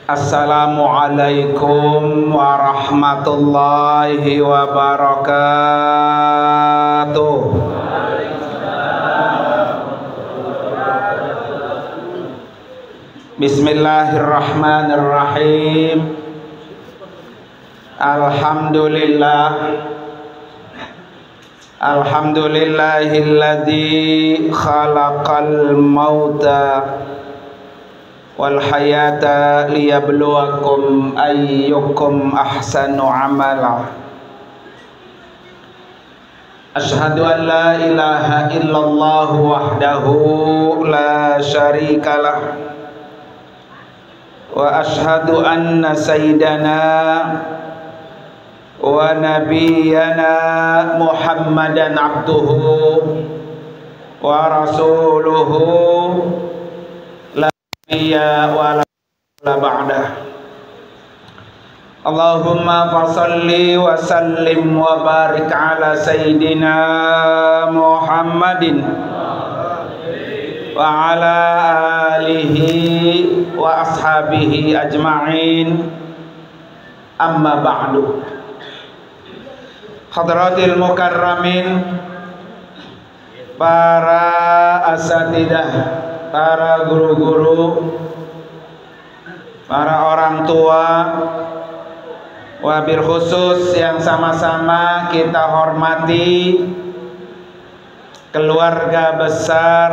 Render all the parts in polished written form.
Assalamualaikum warahmatullahi wabarakatuh. Bismillahirrahmanirrahim. Alhamdulillahilladzi khalaqal mauta wal hayata liyabluwakum ayyukum ahsanu amala. Asyhadu an la ilaha illallah wahdahu la syarikalah wa asyhadu anna sayyidana wa nabiyyana Muhammadan abduhu wa rasuluhu ya wala ba'da. Allahumma fasalli wa sallim wa barik ala sayyidina Muhammadin wa ala alihi wa ashabihi ajma'in, amma ba'du. Hadratil mukarramin, para asatidah, para guru-guru, para orang tua, wabil khusus yang sama-sama kita hormati keluarga besar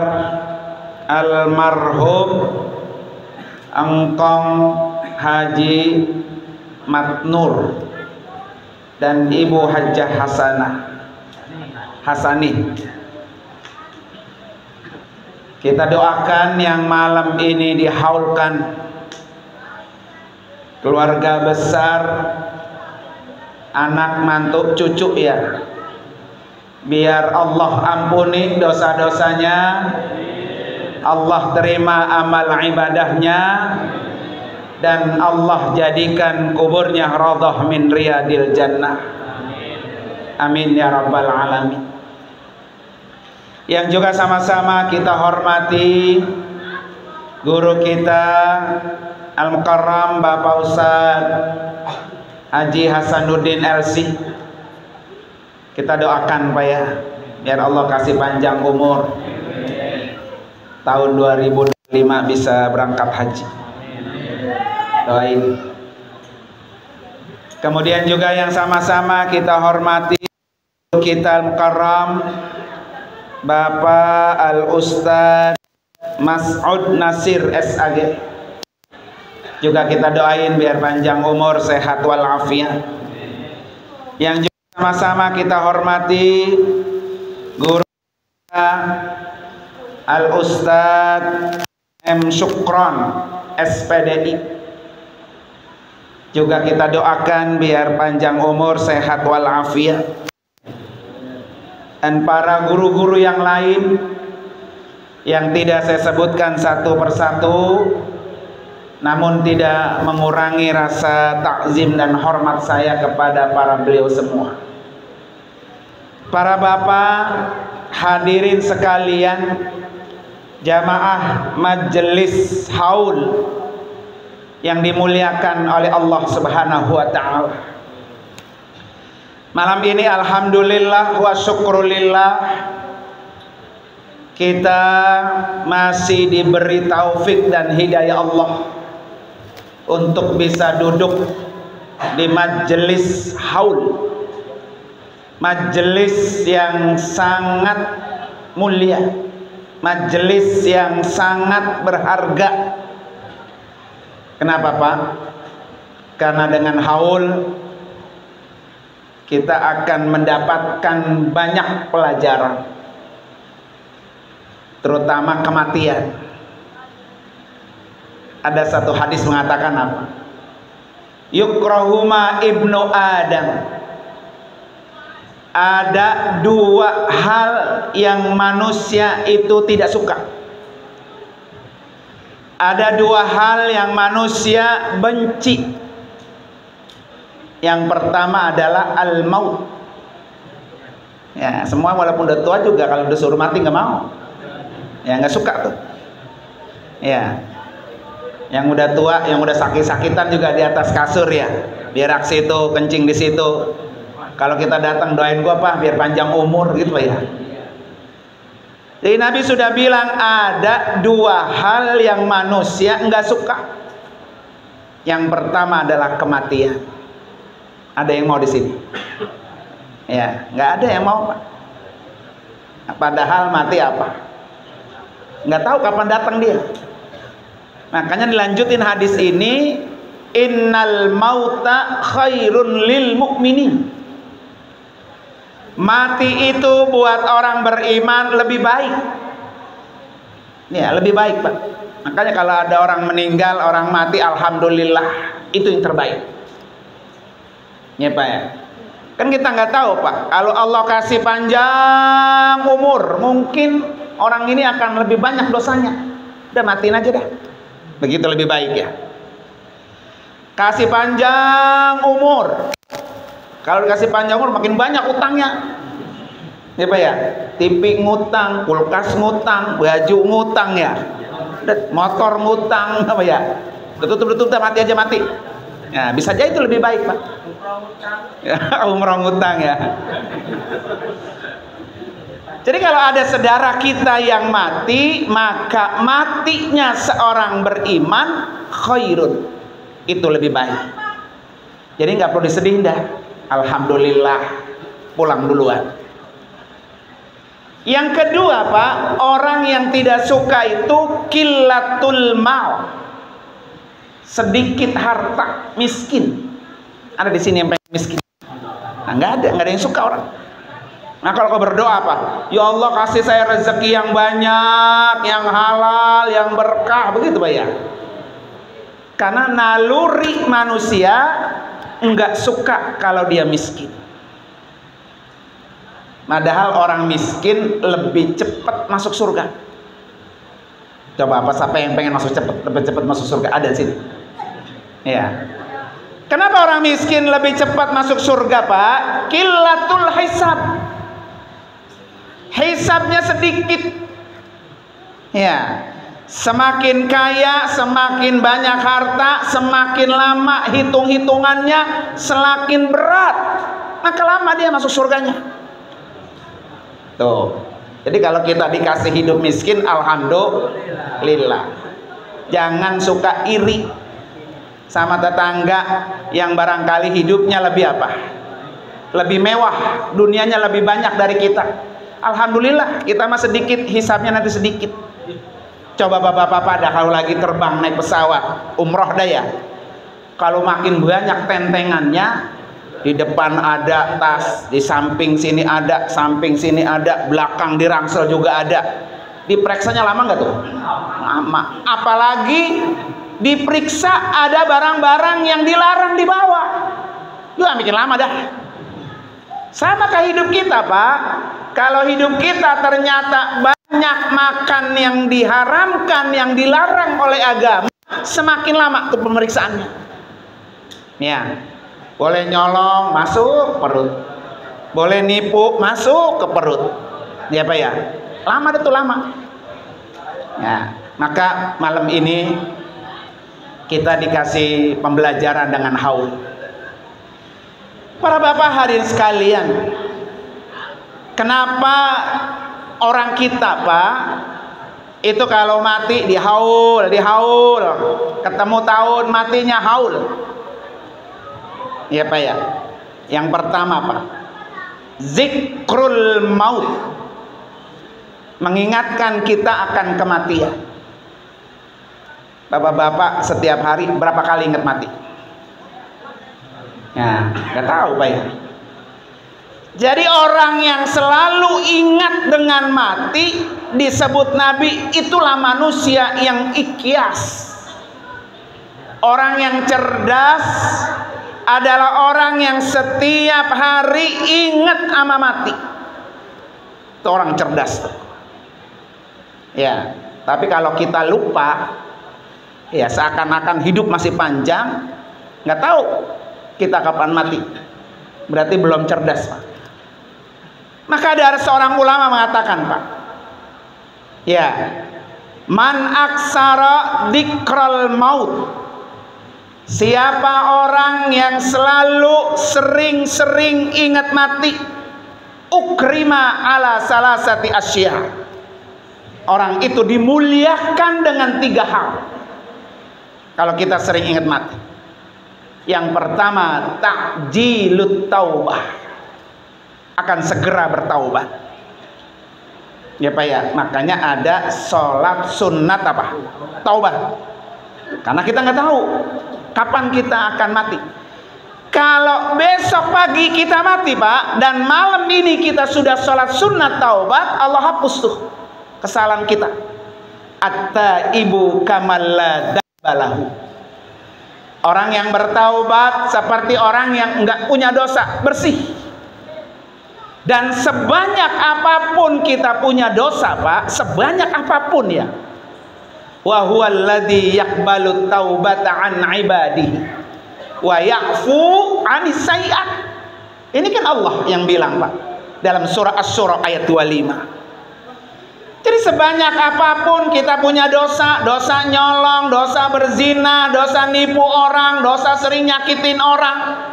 almarhum Engkong Haji Matnur dan Ibu Hajjah Hasanih. Kita doakan yang malam ini dihaulkan keluarga besar, anak, mantu, cucu ya. Biar Allah ampuni dosa-dosanya, Allah terima amal ibadahnya, dan Allah jadikan kuburnya radhah min riyadil jannah. Amin ya rabbal alamin. Yang juga sama-sama kita hormati guru kita Al-Mukarram Bapak Ustaz Haji Hasanuddin LC. Kita doakan Pak ya, biar Allah kasih panjang umur, tahun 2005 bisa berangkat haji. Doain. Kemudian juga yang sama-sama kita hormati kita Al-Mukarram Bapak Al-Ustaz Mas'ud Nasir SAG. Juga kita doain biar panjang umur, sehat walafiat. Yang juga sama-sama kita hormati guru kita Al-Ustaz M. Syukron SPDI. Juga kita doakan biar panjang umur, sehat walafiat. Dan para guru-guru yang lain yang tidak saya sebutkan satu persatu, namun tidak mengurangi rasa takzim dan hormat saya kepada para beliau semua. Para bapak hadirin sekalian, jamaah majelis haul yang dimuliakan oleh Allah Subhanahu wa ta'ala. Malam ini alhamdulillah wa syukrulillah kita masih diberi taufik dan hidayah Allah untuk bisa duduk di majelis haul, majelis yang sangat mulia, majelis yang sangat berharga. Kenapa Pak? Karena dengan haul kita akan mendapatkan banyak pelajaran, terutama kematian. Ada satu hadis mengatakan apa? Yukrahuma ibnu Adam. Ada dua hal yang manusia itu tidak suka. Ada dua hal yang manusia benci. Yang pertama adalah al-maut. Ya, semua walaupun udah tua juga kalau udah suruh mati nggak mau. Ya, nggak suka tuh. Ya. Yang udah tua, yang udah sakit-sakitan juga di atas kasur ya. Biar aksi itu kencing di situ. Kalau kita datang doain gua Pak biar panjang umur gitu Pak ya. Jadi Nabi sudah bilang ada dua hal yang manusia enggak suka. Yang pertama adalah kematian. Ada yang mau di sini? Ya, nggak ada yang mau Pak. Padahal mati apa? Nggak tahu kapan datang dia. Makanya dilanjutin hadis ini, innal mauta khairun lil mu'minin. Mati itu buat orang beriman lebih baik. Ya, lebih baik Pak. Makanya kalau ada orang meninggal, orang mati, alhamdulillah, itu yang terbaik. Ya Pak ya. Kan kita nggak tahu Pak, kalau Allah kasih panjang umur, mungkin orang ini akan lebih banyak dosanya. Udah matiin aja dah. Begitu lebih baik ya. Kasih panjang umur. Kalau dikasih panjang umur makin banyak utangnya. Ya Pak ya. TV ngutang, kulkas ngutang, baju ngutang ya. Motor ngutang apa ya. Tutup dah, mati aja mati. Ya, bisa aja itu lebih baik Pak. Umroh ngutang ya. Jadi kalau ada saudara kita yang mati, maka matinya seorang beriman khairun, itu lebih baik. Jadi nggak perlu disedih dah. Alhamdulillah, pulang duluan. Yang kedua Pak, orang yang tidak suka itu qillatul mal, sedikit harta, miskin. Ada di sini yang pengen miskin? Nah, nggak ada yang suka orang. Nah kalau kau berdoa apa? Ya Allah kasih saya rezeki yang banyak, yang halal, yang berkah, begitu Pak ya. Karena naluri manusia nggak suka kalau dia miskin. Padahal orang miskin lebih cepat masuk surga. Coba apa siapa yang pengen masuk lebih cepat masuk surga? Ada di sini. Ya. Kenapa orang miskin lebih cepat masuk surga Pak? Qillatul hisab. Hisabnya sedikit. Ya. Semakin kaya, semakin banyak harta, semakin lama hitung-hitungannya, semakin berat. Maka lama dia masuk surganya. Tuh. Jadi kalau kita dikasih hidup miskin, alhamdulillah. Jangan suka iri sama tetangga yang barangkali hidupnya lebih apa? Lebih mewah, dunianya lebih banyak dari kita. Alhamdulillah, kita mah sedikit, hisabnya nanti sedikit. Coba bapak-bapak dah kalau lagi terbang naik pesawat, umroh dah ya. Kalau makin banyak tentengannya, di depan ada tas, di samping sini ada, samping sini ada, belakang di rangsel juga ada. Diperiksanya lama nggak tuh? Lama. Apalagi diperiksa ada barang-barang yang dilarang dibawa. Juga bikin lama dah. Sama kayak hidup kita Pak. Kalau hidup kita ternyata banyak makan yang diharamkan, yang dilarang oleh agama, semakin lama tuh pemeriksaannya. Ya, boleh nyolong masuk perut, boleh nipu masuk ke perut. Ya Pak ya, lama itu lama. Ya, maka malam ini kita dikasih pembelajaran dengan haul. Para bapak hadirin sekalian, kenapa orang kita Pak itu kalau mati dihaul, ketemu tahun matinya haul. Ya Pak ya. Yang pertama Pak, zikrul maut, mengingatkan kita akan kematian. Bapak-bapak setiap hari berapa kali ingat mati? Ya, nggak tahu Pak ya. Jadi orang yang selalu ingat dengan mati, disebut Nabi, itulah manusia yang ikhlas. Orang yang cerdas adalah orang yang setiap hari ingat sama mati. Itu orang cerdas. Ya, tapi kalau kita lupa, ya seakan-akan hidup masih panjang, nggak tahu kita kapan mati. Berarti belum cerdas Pak. Maka ada seorang ulama mengatakan Pak, ya, Man aksara dzikral maut. Siapa orang yang selalu sering-sering ingat mati, ukrima ala salasati asya. Orang itu dimuliakan dengan 3 hal. Kalau kita sering ingat mati. Yang pertama, ta'jilut taubah. Akan segera bertaubat. Ya Pak ya, makanya ada sholat sunat apa? Taubat. Karena kita nggak tahu kapan kita akan mati. Kalau besok pagi kita mati Pak, dan malam ini kita sudah sholat sunat taubat, Allah hapus tuh kesalahan kita. At-taibu kamalla dabalahu. Orang yang bertaubat seperti orang yang enggak punya dosa, bersih. Dan sebanyak apapun kita punya dosa Pak, sebanyak apapun ya, wa huwallazi yaqbalu taubata an ibadihi wa ya'fu 'anis sayyi'at. Ini kan Allah yang bilang Pak dalam surah Asy-Syura ayat 25. Jadi sebanyak apapun kita punya dosa, dosa nyolong, dosa berzina, dosa nipu orang, dosa sering nyakitin orang,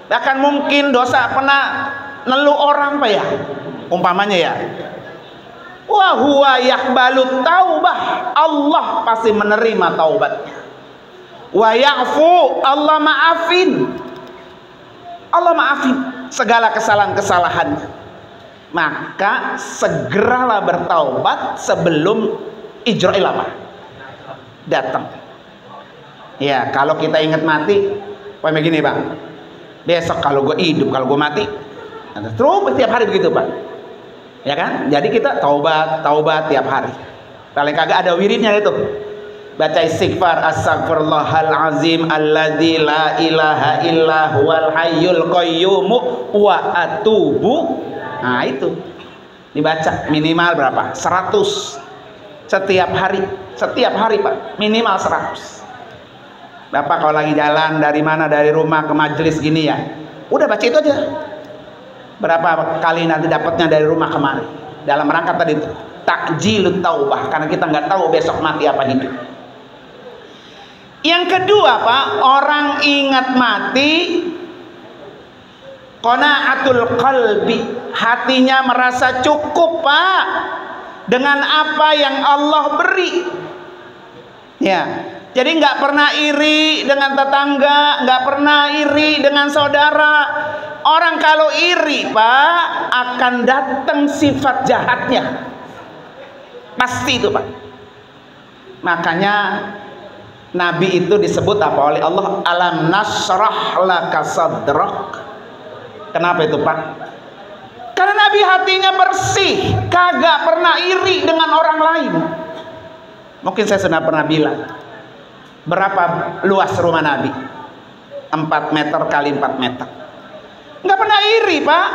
bahkan mungkin dosa pernah nelu orang Pak ya, umpamanya ya, wa huwa yaqbalu taubah, Allah pasti menerima taubatnya. Wa ya'fu, Allah maafin segala kesalahan-kesalahannya. Maka segeralah bertaubat sebelum ijra'il apa? Datang. Ya, kalau kita ingat mati, begini Pak, besok kalau gue hidup, kalau gue mati, terus tiap hari begitu Pak, ya kan? Jadi kita taubat tiap hari. Paling kagak ada wiridnya itu, baca istighfar, astaghfirullahal azim alladzi la ilaha illa huwal hayyul qayyum wa atubu. Nah itu dibaca minimal berapa? 100 setiap hari Pak, minimal 100. Bapak kalau lagi jalan dari mana, dari rumah ke majelis gini ya, udah baca itu aja. Berapa kali nanti dapatnya dari rumah kemari, dalam rangka tadi itu takjilut taubah, karena kita nggak tahu besok mati apa hidup. Yang kedua Pak, orang ingat mati, qanaatul qalbi, hatinya merasa cukup Pak dengan apa yang Allah beri. Ya, jadi nggak pernah iri dengan tetangga, nggak pernah iri dengan saudara. Orang kalau iri Pak, akan datang sifat jahatnya, pasti itu Pak. Makanya Nabi itu disebut apa oleh Allah? Alam nasrah laka sadrak. Kenapa itu Pak? Karena Nabi hatinya bersih, kagak pernah iri dengan orang lain. Mungkin saya sudah pernah bilang, berapa luas rumah Nabi? 4 meter kali 4 meter. Nggak pernah iri Pak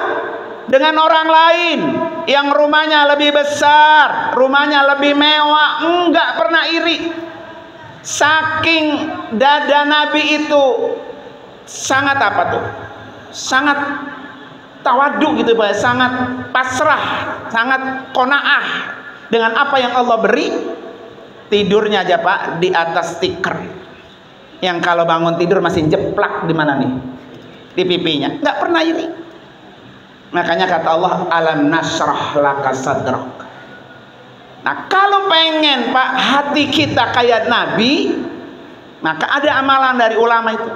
dengan orang lain yang rumahnya lebih besar, rumahnya lebih mewah. Nggak pernah iri. Saking dada Nabi itu sangat apa tuh? Sangat tawadu gitu Pak, sangat pasrah, sangat qanaah dengan apa yang Allah beri. Tidurnya aja Pak di atas tikar, yang kalau bangun tidur masih jeplak di mana nih? Di pipinya. Nggak pernah iri. Makanya kata Allah, alam nasrah laka sadrak. Nah kalau pengen Pak hati kita kayak Nabi, maka ada amalan dari ulama itu.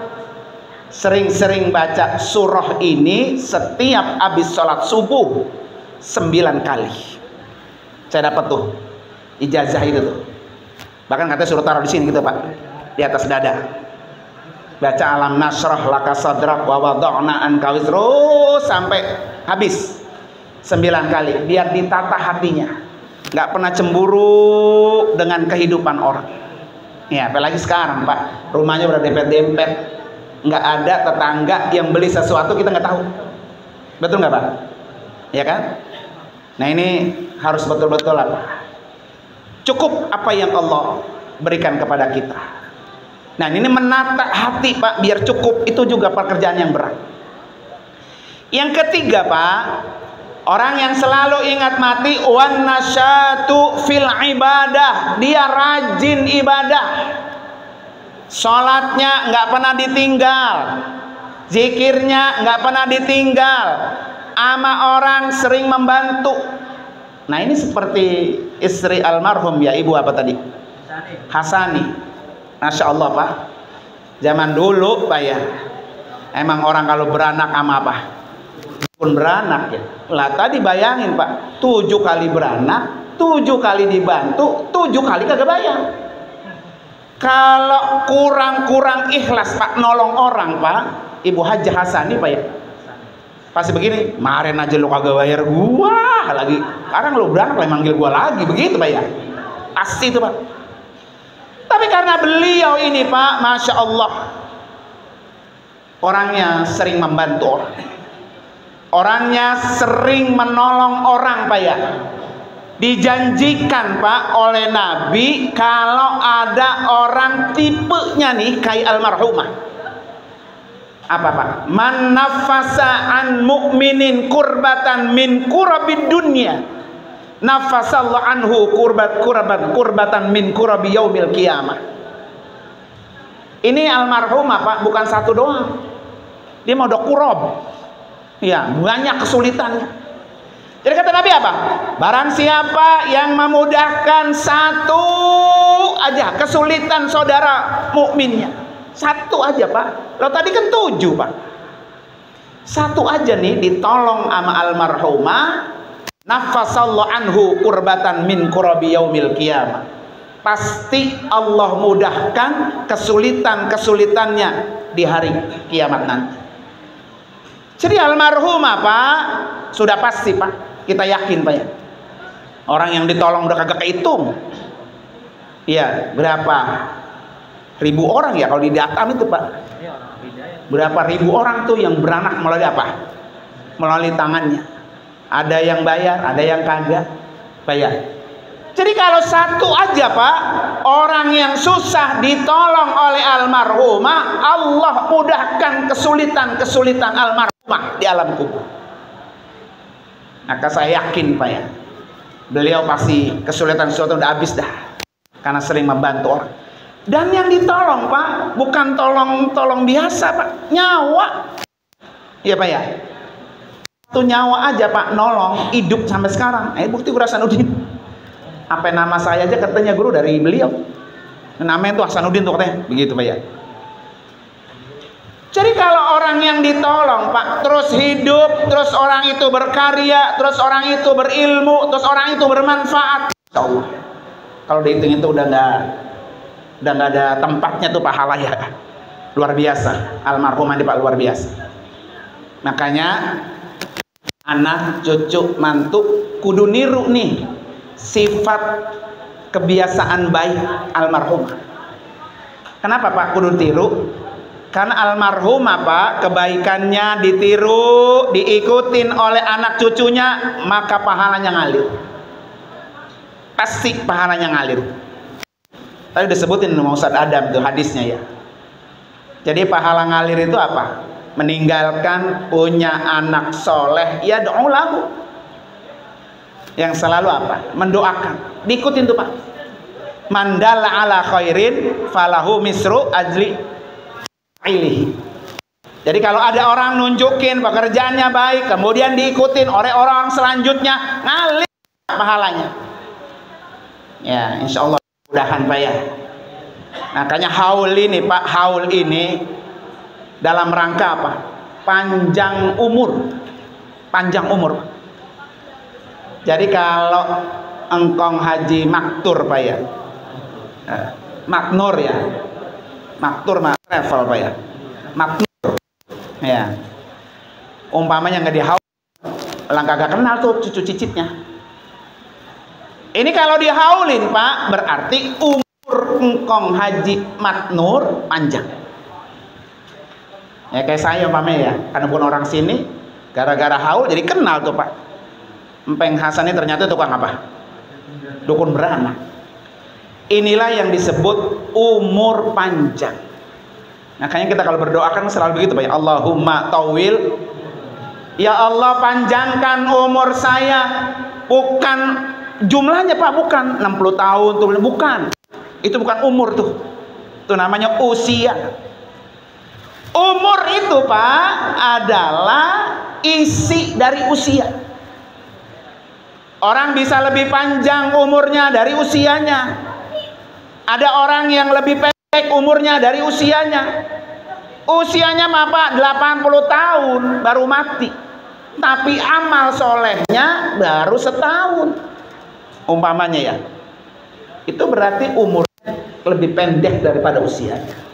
Sering-sering baca surah ini setiap habis sholat subuh 9 kali. Saya dapat tuh ijazah itu tuh. Bahkan katanya suruh taruh di sini gitu Pak, di atas dada. Baca alam nasrah laka sadrak wa wada'na anka wizrak sampai habis 9 kali, biar ditata hatinya. Nggak pernah cemburu dengan kehidupan orang. Ya, apalagi sekarang Pak, rumahnya udah dempet-dempet. Nggak ada tetangga yang beli sesuatu kita nggak tahu. Betul nggak Pak? Ya kan? Nah ini harus betul-betul apa? Cukup apa yang Allah berikan kepada kita. Nah ini menata hati Pak biar cukup, itu juga pekerjaan yang berat. Yang ketiga Pak, Orang yang selalu ingat mati, wan nasyatu fil ibadah, dia rajin ibadah. Salatnya nggak pernah ditinggal, zikirnya nggak pernah ditinggal, ama orang sering membantu. Nah ini seperti istri almarhum ya, ibu apa tadi? Hasani. Masya Allah Pak. Zaman dulu Pak ya, emang orang kalau beranak sama apa? Pun beranak ya. Lah tadi bayangin Pak, 7 kali beranak, 7 kali dibantu, 7 kali kagak bayar. Kalau kurang ikhlas Pak nolong orang Pak, Ibu Haji Hasani Pak ya, pasti begini, kemarin aja lu kagak bayar gua lagi, sekarang lu beranak lagi manggil gua lagi, begitu Pak ya, pasti itu Pak. Tapi karena beliau ini Pak, Masya Allah, orangnya sering membantu orang, orangnya sering menolong orang Pak ya. Dijanjikan Pak oleh Nabi, kalau ada orang tipenya nih kayak almarhumah, apa Pak? Man nafasa an mu'minin kurbatan min kurabid dunya, nafasallahu anhu kurbatan min kurabi yaumil qiyamah. Ini almarhumah Pak, bukan satu doang, dia mau kurab ya, banyak kesulitannya. Jadi kata Nabi apa? Barang siapa yang memudahkan satu aja kesulitan saudara mukminnya, satu aja Pak. Lo tadi kan 7 Pak. Satu aja nih ditolong sama almarhumah, nafasallahu anhu kurbatan min kurabi yaumil qiyamah. Pasti Allah mudahkan kesulitan-kesulitannya di hari kiamat nanti. Jadi almarhumah Pak, sudah pasti Pak, kita yakin Pak ya, orang yang ditolong udah kagak kehitung. Iya, berapa ribu orang ya kalau di Batam itu Pak, berapa ribu orang tuh yang beranak melalui apa? Melalui tangannya. Ada yang bayar, ada yang kagak bayar. Jadi kalau satu aja Pak, orang yang susah ditolong oleh almarhumah, Allah mudahkan kesulitan-kesulitan almarhumah di alam kubur. Maka saya yakin Pak ya, beliau pasti kesulitan-kesulitan udah habis dah, karena sering membantu orang. Dan yang ditolong Pak, bukan tolong biasa Pak, nyawa. Iya Pak ya, satu nyawa aja Pak nolong, hidup sampai sekarang. Bukti Guru Hasanuddin, apa nama saya aja katanya guru dari beliau, namanya tuh Hasanuddin tuh katanya, begitu Pak ya. Jadi kalau orang yang ditolong Pak terus hidup, terus orang itu berkarya, terus orang itu berilmu, terus orang itu bermanfaat, insya Allah kalau dihitung itu udah nggak ada tempatnya tuh pahala ya, luar biasa. Almarhumah ini Pak luar biasa. Makanya anak, cucu, mantu kudu niru nih sifat kebiasaan baik almarhumah. Kenapa Pak kudu tiru? Karena almarhumah Pak kebaikannya ditiru, diikutin oleh anak cucunya, maka pahalanya ngalir. Pasti pahalanya ngalir. Tadi disebutin sama Ustadz Adam tuh hadisnya ya. Jadi pahala ngalir itu apa? Meninggalkan punya anak soleh, ya doa lahu, yang selalu apa? Mendoakan. Diikutin tuh Pak. Mandala ala khairin falahu misru ajli ilih. Jadi kalau ada orang nunjukin pekerjaannya baik, kemudian diikutin oleh orang selanjutnya, ngalir pahalanya. Ya, insya Allah mudahan Pak ya. Makanya haul ini Pak, haul ini dalam rangka apa? Panjang umur. Panjang umur. Jadi kalau engkong haji maktur Pak ya, maknur ya, maktur mah travel Pak ya, maknur ya, umpamanya nggak dihaul, lang kagak kenal tuh cucu cicitnya. Ini kalau dihaulin Pak, berarti umur engkong haji maknur panjang. Ya kayak saya umpamanya ya, karena pun orang sini, gara-gara haul jadi kenal tuh Pak. Empeng Hasan ini ternyata tukang apa? Dukun beranak. Inilah yang disebut umur panjang. Makanya kita kalau berdoa kan selalu begitu Pak. Allahumma tawil Ya Allah, panjangkan umur saya. Bukan jumlahnya Pak, bukan 60 tahun tuh, bukan. Itu bukan umur tuh. Itu namanya usia. Umur itu Pak adalah isi dari usia. Orang bisa lebih panjang umurnya dari usianya. Ada orang yang lebih pendek umurnya dari usianya. Usianya Pak 80 tahun baru mati. Tapi amal solehnya baru setahun. Umpamanya ya. Itu berarti umurnya lebih pendek daripada usianya.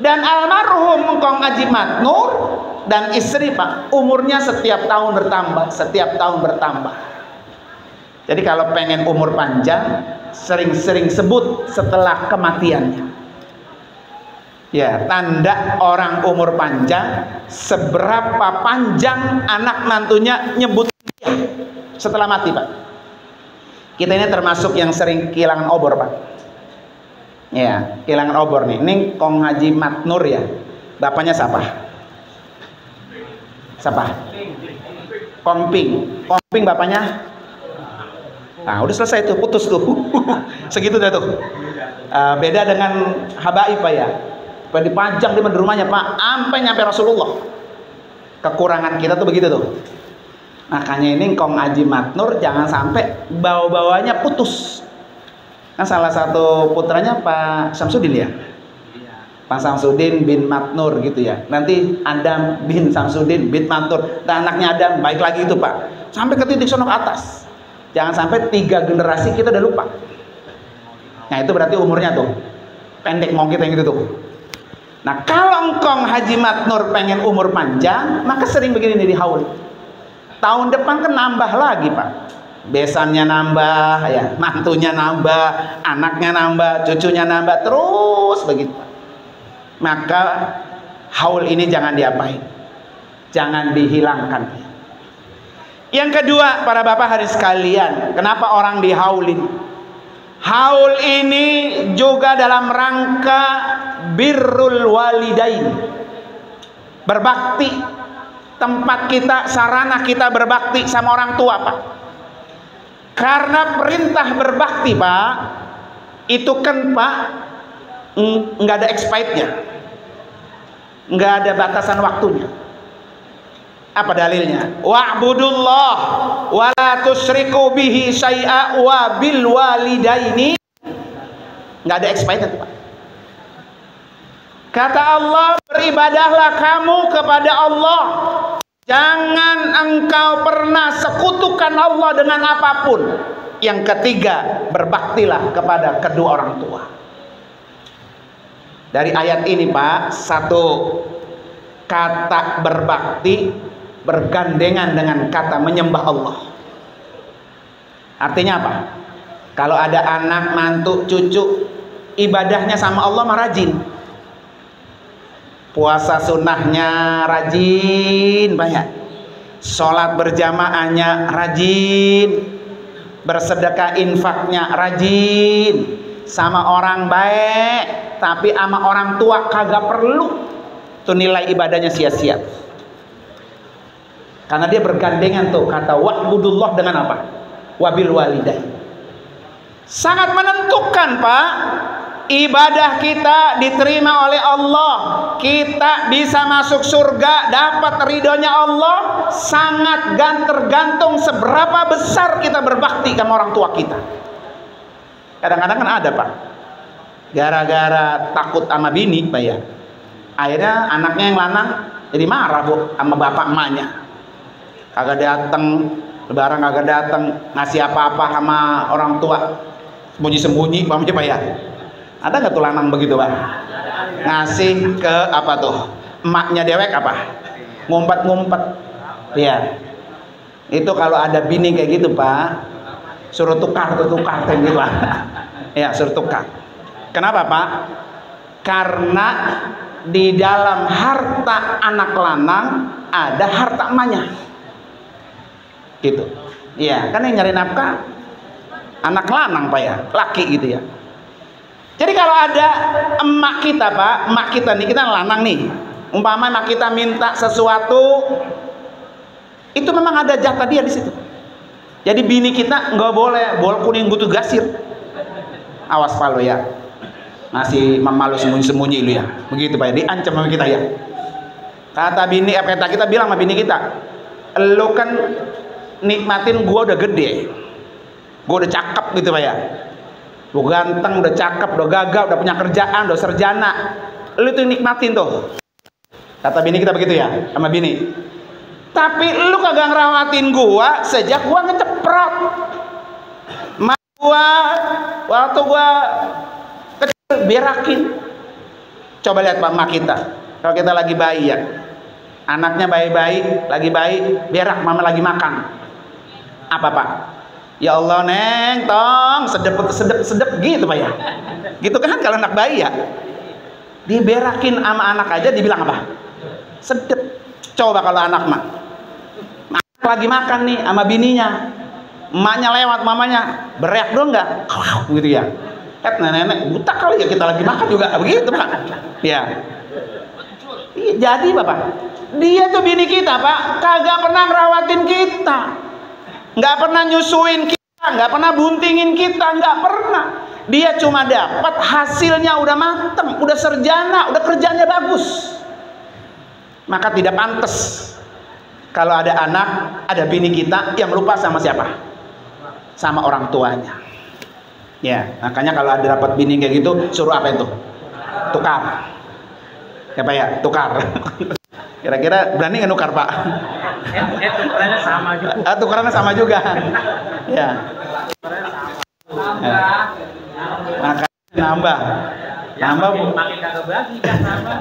Dan almarhum Kong Haji Matnur dan istri Pak, umurnya setiap tahun bertambah, setiap tahun bertambah. Jadi kalau pengen umur panjang, sering-sering sebut setelah kematiannya. Ya, tanda orang umur panjang, seberapa panjang anak mantunya nyebut dia setelah mati Pak. Kita ini termasuk yang sering kehilangan obor Pak. Ya, kehilangan obor nih. Ini Kong Haji Matnur ya. Bapaknya siapa? Siapa? Kong Ping. Kong Ping bapaknya? Nah, udah selesai tuh, putus tuh. Segitu dah tuh. Beda dengan habaib Pak ya. Pak dipajang di rumahnya Pak, sampai nyampe Rasulullah. Kekurangan kita tuh begitu tuh. Makanya ini Kong Haji Matnur jangan sampai bawa-bawanya putus. Kan salah satu putranya Pak Samsudin ya. Pak Samsudin bin Matnur gitu ya. Nanti Adam bin Samsudin bin Matnur. Dan anaknya Adam, baik lagi itu Pak. Sampai ke titik sono ke atas. Jangan sampai 3 generasi kita udah lupa. Nah itu berarti umurnya tuh pendek mau kita yang gitu tuh. Nah kalau Kong Haji Matnur pengen umur panjang, maka sering begini nih di haul. Tahun depan kan nambah lagi Pak. Besannya nambah, ya, mantunya nambah, anaknya nambah, cucunya nambah, terus begitu. Maka haul ini jangan diapain, jangan dihilangkan. Yang kedua, para bapak hari sekalian, kenapa orang dihaulin? Haul ini juga dalam rangka birrul walidain, berbakti. Tempat kita, sarana kita berbakti sama orang tua Pak. Karena perintah berbakti Pak, itu kan Pak nggak ada expirednya, nggak ada batasan waktunya. Apa dalilnya? Wa'budullah wa la tusyriku bihi syai'a wa bil walidaini. Nggak ada expired Pak. Kata Allah, beribadahlah kamu kepada Allah. Jangan engkau pernah sekutukan Allah dengan apapun. Yang ketiga, berbaktilah kepada kedua orang tua. Dari ayat ini Pak, satu, kata berbakti bergandengan dengan kata menyembah Allah. Artinya apa? Kalau ada anak, mantu, cucu, ibadahnya sama Allah mah rajin. Puasa sunnahnya rajin banyak. Sholat berjamaahnya rajin. Bersedekah infaknya rajin. Sama orang baik, tapi sama orang tua kagak perlu. Itu nilai ibadahnya sia-sia. Karena dia bergandengan tuh kata wa'budullah dengan apa? Wabil walidain. Sangat menentukan Pak. Ibadah kita diterima oleh Allah, kita bisa masuk surga, dapat ridhonya Allah, sangat tergantung seberapa besar kita berbakti sama orang tua kita. Kadang-kadang kan ada Pak, gara-gara takut sama bini Pak ya, akhirnya anaknya yang lanang jadi marah Bu sama bapak emaknya. Kagak datang lebaran, kagak datang ngasih apa-apa sama orang tua, sembunyi-sembunyi Pak ya. Ada nggak tuh lanang begitu Pak? Ngasih ke apa tuh? Emaknya dewek apa? Ngumpet-ngumpet. Ya. Itu kalau ada bini kayak gitu Pak, suruh tukar gitu Pak. Ya, suruh tukar. Kenapa Pak? Karena di dalam harta anak lanang ada harta emaknya. Gitu. Iya, kan yang nyari nafkah anak lanang Pak ya, laki gitu ya. Jadi kalau ada emak kita Pak, emak kita nih, kita lanang nih, umpama emak kita minta sesuatu, Itu memang ada jatah dia di situ. Jadi bini kita nggak boleh bol kuning butuh gasir. Awas Pak lo ya, masih malu sembunyi-sembunyi lu ya. Begitu Pak ya, diancam sama kita ya. Kata bini, kata kita bilang sama bini kita, lo kan nikmatin gua udah gede, gua udah cakep gitu Pak ya. Lu ganteng, udah cakep, udah gagah, udah punya kerjaan, udah sarjana. Lu tuh nikmatin tuh. Kata bini kita begitu ya, sama bini. Tapi lu kagak ngerawatin gua sejak gua ngeceprot. Gua waktu gua kecil berakin. Coba lihat Pak mak kita. Kalau kita lagi bayi ya, anaknya bayi-bayi, lagi bayi, berak, mama lagi makan. Apa Pak? Ya Allah neng, tong, sedep gitu Pak ya. Gitu kan kalau anak bayi ya. Diberakin sama anak aja dibilang apa? Sedep. Coba kalau anak mah. Lagi makan nih sama bininya, emaknya lewat, mamanya bereak dong nggak, gitu ya. Nenek buta kali ya, kita lagi makan juga begitu Pak. Ya. Jadi Bapak, dia tuh bini kita Pak, kagak pernah ngerawatin kita, nggak pernah nyusuin kita, nggak pernah buntingin kita, nggak pernah. Dia cuma dapat hasilnya udah mateng, udah sarjana, udah kerjanya bagus. Maka tidak pantas kalau ada anak, ada bini kita yang lupa sama siapa? Sama orang tuanya. Ya, makanya kalau ada dapat bini kayak gitu, suruh apa itu? Tukar. Ya Pak ya, tukar. Kira-kira berani nggak nukar Pak? Tukarannya sama juga. Tukarannya sama juga. Ya. Ya. Makanya nambah. Nambah. Makin kagak bagi kan nambah.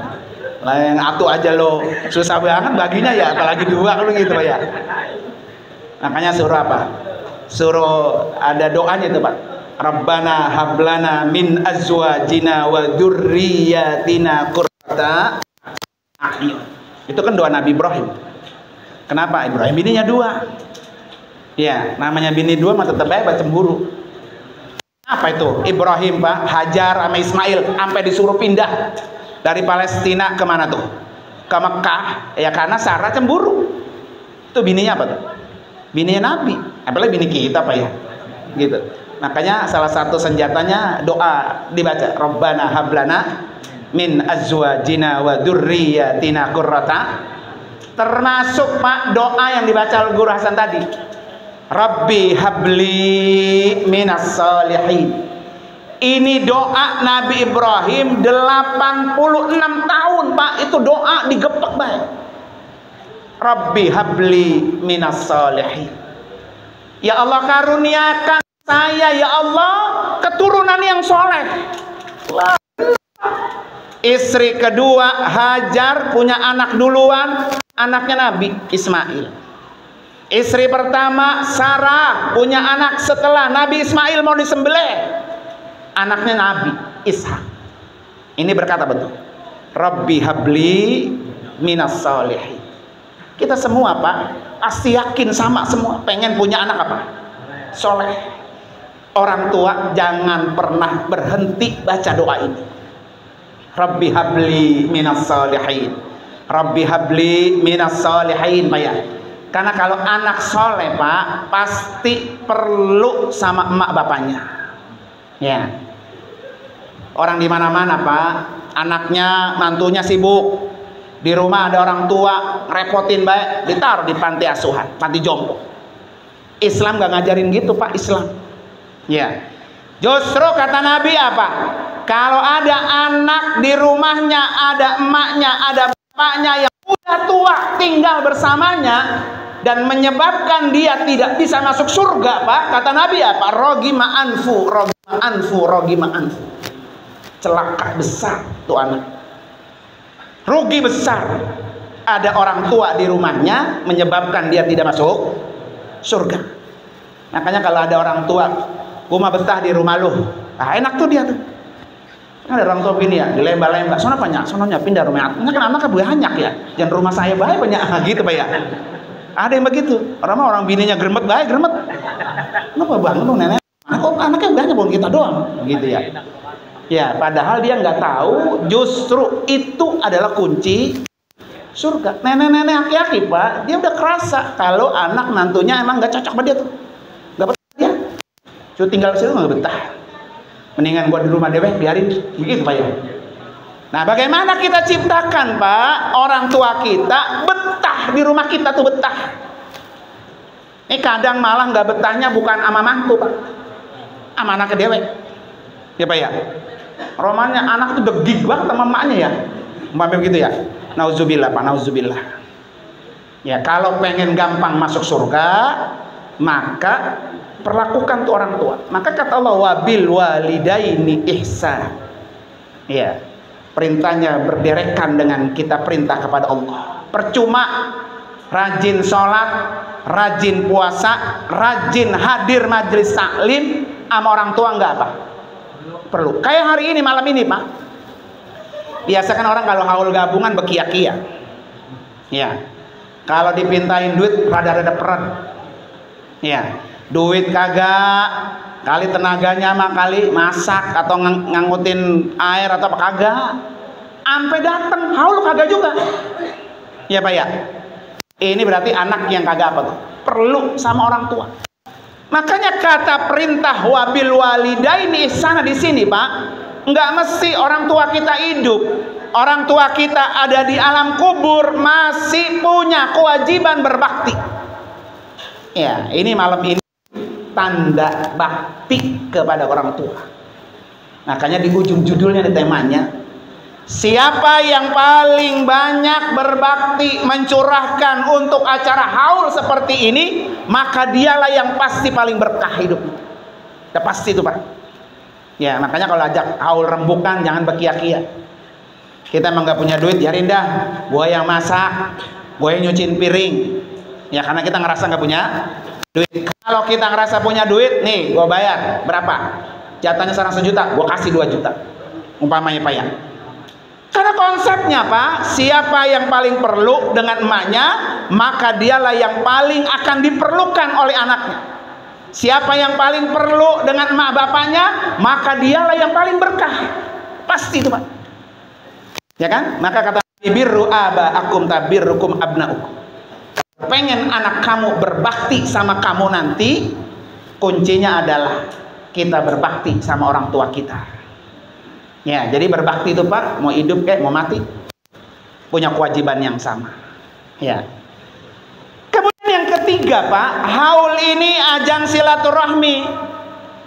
Lah yang atuh aja lo susah banget baginya ya, apalagi dua kalau gitu Pak ya. Makanya suruh apa? Suruh ada doanya itu Pak. Rabbana hablana min azwajina wa dzurriyyatina qurrata a'yun. Itu kan doa Nabi Ibrahim. Kenapa? Ibrahim bininya dua. Ya, namanya bini dua mah tetap baik cemburu. Apa itu? Ibrahim Pak, Hajar sama Ismail sampai disuruh pindah dari Palestina kemana tuh? Ke Mekah. Ya karena Sarah cemburu. Itu bininya apa tuh? Bininya Nabi. Apalagi bini kita Pak ya. Gitu. Makanya salah satu senjatanya doa dibaca. Rabbana hablana min azwajina wa dzurriyyatina qurrata. Termasuk Pak doa yang dibaca Guru Hasan tadi. Rabbi habli minas solihin. Ini doa Nabi Ibrahim 86 tahun Pak, itu doa digepek baik. Rabbi habli minas solihin. Ya Allah karuniakan saya ya Allah keturunan yang soleh. Istri kedua Hajar punya anak duluan, anaknya Nabi Ismail. Istri pertama Sarah punya anak setelah Nabi Ismail mau disembelih, anaknya Nabi Ishak. Ini berkata betul, Rabbi habli minas solihin. Kita semua Pak pasti yakin sama semua pengen punya anak apa? Soleh. Orang tua jangan pernah berhenti baca doa ini. Rabbi habli minas solihin. Rabbi habli minas solihin Pak ya. Karena kalau anak soleh Pak pasti perlu sama emak bapaknya. Ya. Orang di mana-mana Pak, anaknya, mantunya sibuk. Di rumah ada orang tua repotin baik, ditaruh di panti asuhan, panti jompo. Islam gak ngajarin gitu Pak, Islam. Ya. Justru kata Nabi apa? Kalau ada anak di rumahnya, ada emaknya, ada bapaknya yang udah tua tinggal bersamanya dan menyebabkan dia tidak bisa masuk surga Pak, kata Nabi apa? Rogima anfu, rogima anfu, rogima anfu. Celaka besar tuh anak, rugi besar. Ada orang tua di rumahnya menyebabkan dia tidak masuk surga. Makanya kalau ada orang tua, gua betah di rumah lu, nah, enak tuh dia tuh. Kan ada orang tua begini ya, dilembah-lembah, sononya pindah rumah. Ini kan anaknya banyak ya, jangan rumah saya baik banyak gitu Pak ya. Ada yang begitu, orang bininya gremet baik gremet. Kenapa banget tuh nenek? Kok anaknya banyak bukan kita doang, gitu ya. Ya, padahal dia nggak tahu justru itu adalah kunci surga. Nenek-nenek aki-aki Pak, dia udah kerasa kalau anak nantunya emang nggak cocok sama dia tuh, nggak betah dia. Cuma tinggal situ nggak betah. Mendingan gua di rumah dewek, biarin begitu Pak ya. Nah, bagaimana kita ciptakan Pak orang tua kita betah di rumah kita tuh betah. Ini kadang malah nggak betahnya bukan ama mantu Pak, ama anak dewek. Ya Pak ya. Romannya anak tuh degig banget sama emaknya ya. Umpamanya begitu ya. Nauzubillah Pak, nauzubillah. Ya, kalau pengen gampang masuk surga, maka perlakukan tuh orang tua. Maka kata Allah wabil walidaini ihsan. Ya, perintahnya berderekan dengan kita perintah kepada Allah. Percuma rajin sholat, rajin puasa, rajin hadir majelis taklim sama orang tua nggak apa? Perlu. Kayak hari ini, malam ini Pak. Biasakan orang kalau haul gabungan bekia-kia. Ya. Kalau dipintain duit rada-rada peret. Ya. Duit kagak, kali tenaganya mah kali masak atau ngangkutin air atau apa kagak. Ampe dateng haul kagak juga. Ya Pak ya. Ini berarti anak yang kagak apa tuh? Perlu sama orang tua. Makanya kata perintah wabil walidaini ihsana di sini Pak, nggak mesti orang tua kita hidup. Orang tua kita ada di alam kubur masih punya kewajiban berbakti. Ya, ini malam ini tanda bakti kepada orang tua. Makanya di ujung judulnya di temanya, siapa yang paling banyak berbakti mencurahkan untuk acara haul seperti ini, maka dialah yang pasti paling berkah hidupnya. Udah pasti itu Pak. Ya, makanya kalau ajak haul rembukan jangan bekia-kia. Kita emang gak punya duit, biarin dah, gua yang masak, gua yang nyuciin piring. Ya, karena kita ngerasa gak punya duit. Kalau kita ngerasa punya duit, nih gua bayar berapa? Jatahnya sekarang 1 juta, gua kasih 2 juta. Umpamanya Pak ya. Karena konsepnya Pak, siapa yang paling perlu dengan emaknya, maka dialah yang paling akan diperlukan oleh anaknya. Siapa yang paling perlu dengan emak bapaknya, maka dialah yang paling berkah. Pasti itu Pak. Ya kan? Maka kata birru abaakum tabirrukum abnaukum. Pengen anak kamu berbakti sama kamu nanti, kuncinya adalah kita berbakti sama orang tua kita. Ya, jadi berbakti itu Pak, mau hidup kayak mau mati, punya kewajiban yang sama. Ya. Kemudian yang ketiga Pak, haul ini ajang silaturahmi.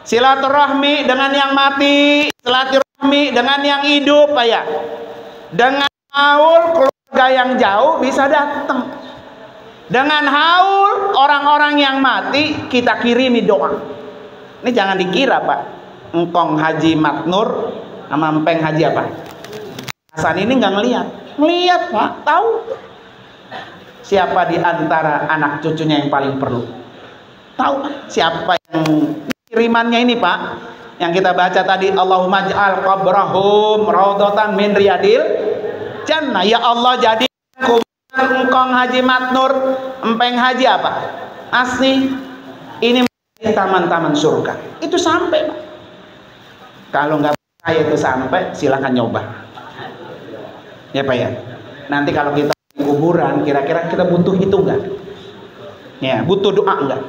Silaturahmi dengan yang mati, silaturahmi dengan yang hidup Pak ya. Dengan haul keluarga yang jauh bisa datang. Dengan haul orang-orang yang mati kita kirimi doa. Ini jangan dikira Pak, engkong Haji Matnur sama empeng Haji apa? Hasan ini nggak ngelihat Pak, tahu siapa di antara anak cucunya yang paling perlu. Tahu siapa yang kirimannya ini Pak? Yang kita baca tadi, Allahumma ja'al qabrahum raudhatan min riyadil jannah. Ya Allah, jadi kuburan engkong Haji Matnur, empeng Haji apa? Asli ini taman-taman surga. Itu sampai Pak. Kalau nggak percaya itu sampai, silahkan nyoba. Ya Pak ya. Nanti kalau kita di kuburan, kira-kira kita butuh itu enggak? Ya, butuh doa enggak?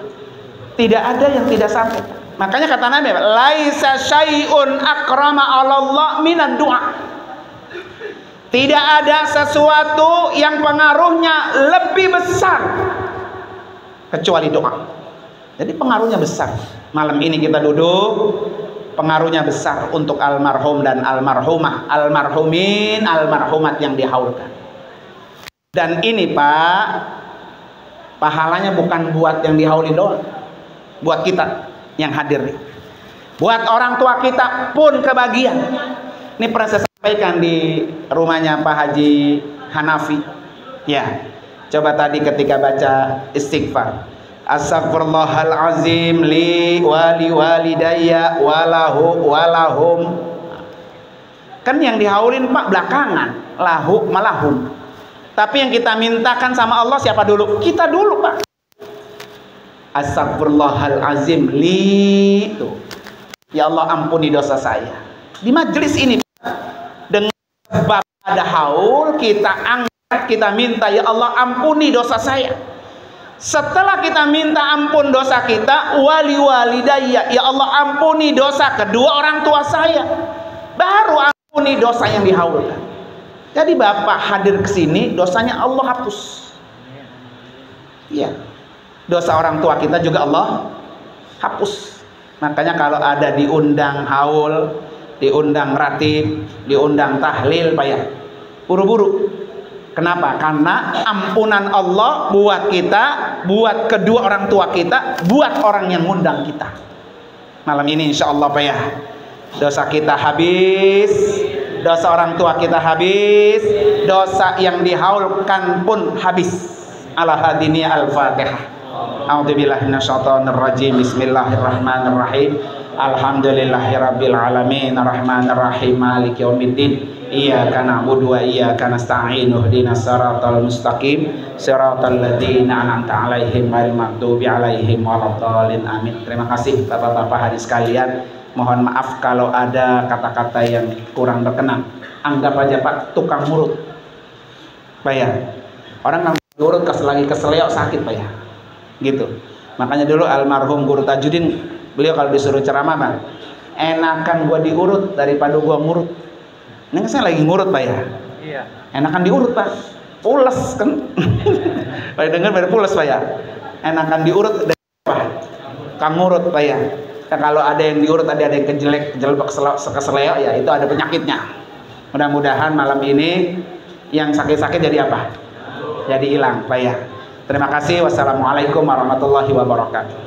Tidak ada yang tidak sampai. Makanya kata Nabi, laisa syai'un akrama 'alallah minad du'a. Tidak ada sesuatu yang pengaruhnya lebih besar kecuali doa. Jadi pengaruhnya besar. Malam ini kita duduk, pengaruhnya besar untuk almarhum dan almarhumah, almarhumin, almarhumat yang dihaulkan. Dan ini Pak, pahalanya bukan buat yang dihaulin doang, buat kita yang hadir nih. Buat orang tua kita pun kebagian. Ini pernah saya sampaikan di rumahnya Pak Haji Hanafi. Ya, coba tadi ketika baca istighfar, Astaghfirullahalazim li wali walidayya walahu walahum. Kan yang dihaulin Pak belakangan, lahu malahum. Tapi yang kita mintakan sama Allah siapa dulu? Kita dulu Pak. Astaghfirullahalazim li itu. Ya Allah ampuni dosa saya. Di majelis ini dengan sebab ada haul kita angkat kita minta, ya Allah ampuni dosa saya. Setelah kita minta ampun dosa kita, wali walidayya, ya Allah ampuni dosa kedua orang tua saya, baru ampuni dosa yang dihaulkan. Jadi bapak hadir ke sini, dosanya Allah hapus. Iya, dosa orang tua kita juga Allah hapus. Makanya kalau ada diundang haul, diundang ratib, diundang tahlil, Pak ya, buru-buru. Kenapa? Karena ampunan Allah buat kita, buat kedua orang tua kita, buat orang yang ngundang kita. Malam ini insya Allah Pak ya, dosa kita habis, dosa orang tua kita habis, dosa yang dihaulkan pun habis. Ala hadini al-Fatihah. A'udzubillahi minasyaitonir rajim. Bismillahirrahmanirrahim. Alhamdulillahirabbil alamin, arrahmanir rahim, maliki yaumiddin. Iyyaka na'budu wa iyyaka nasta'in. Ihdinas siratal mustaqim, siratal ladzina an'amta 'alaihim ghairil maghdubi 'alaihim waladdallin. Amin. Terima kasih Bapak-bapak hadirin sekalian. Mohon maaf kalau ada kata-kata yang kurang berkenan. Anggap aja Pak tukang murut. Pak ya. Orang yang murut lagi keseleo sakit Pak ya. Gitu. Makanya dulu almarhum Guru Tajudin, beliau kalau disuruh ceramah Bang, enakan gua diurut daripada gua ngurut. Ini kan saya lagi ngurut Pak ya. Iya. Enakan diurut Pak. Pules kan. Pak dengar biar pules Pak ya. Enakan diurut dari apa? Kang ngurut Pak ya. Nah, kalau ada yang diurut, ada yang kejelek, keseleo ya itu ada penyakitnya. Mudah-mudahan malam ini yang sakit-sakit jadi apa? Jadi hilang Pak ya. Terima kasih. Wassalamualaikum warahmatullahi wabarakatuh.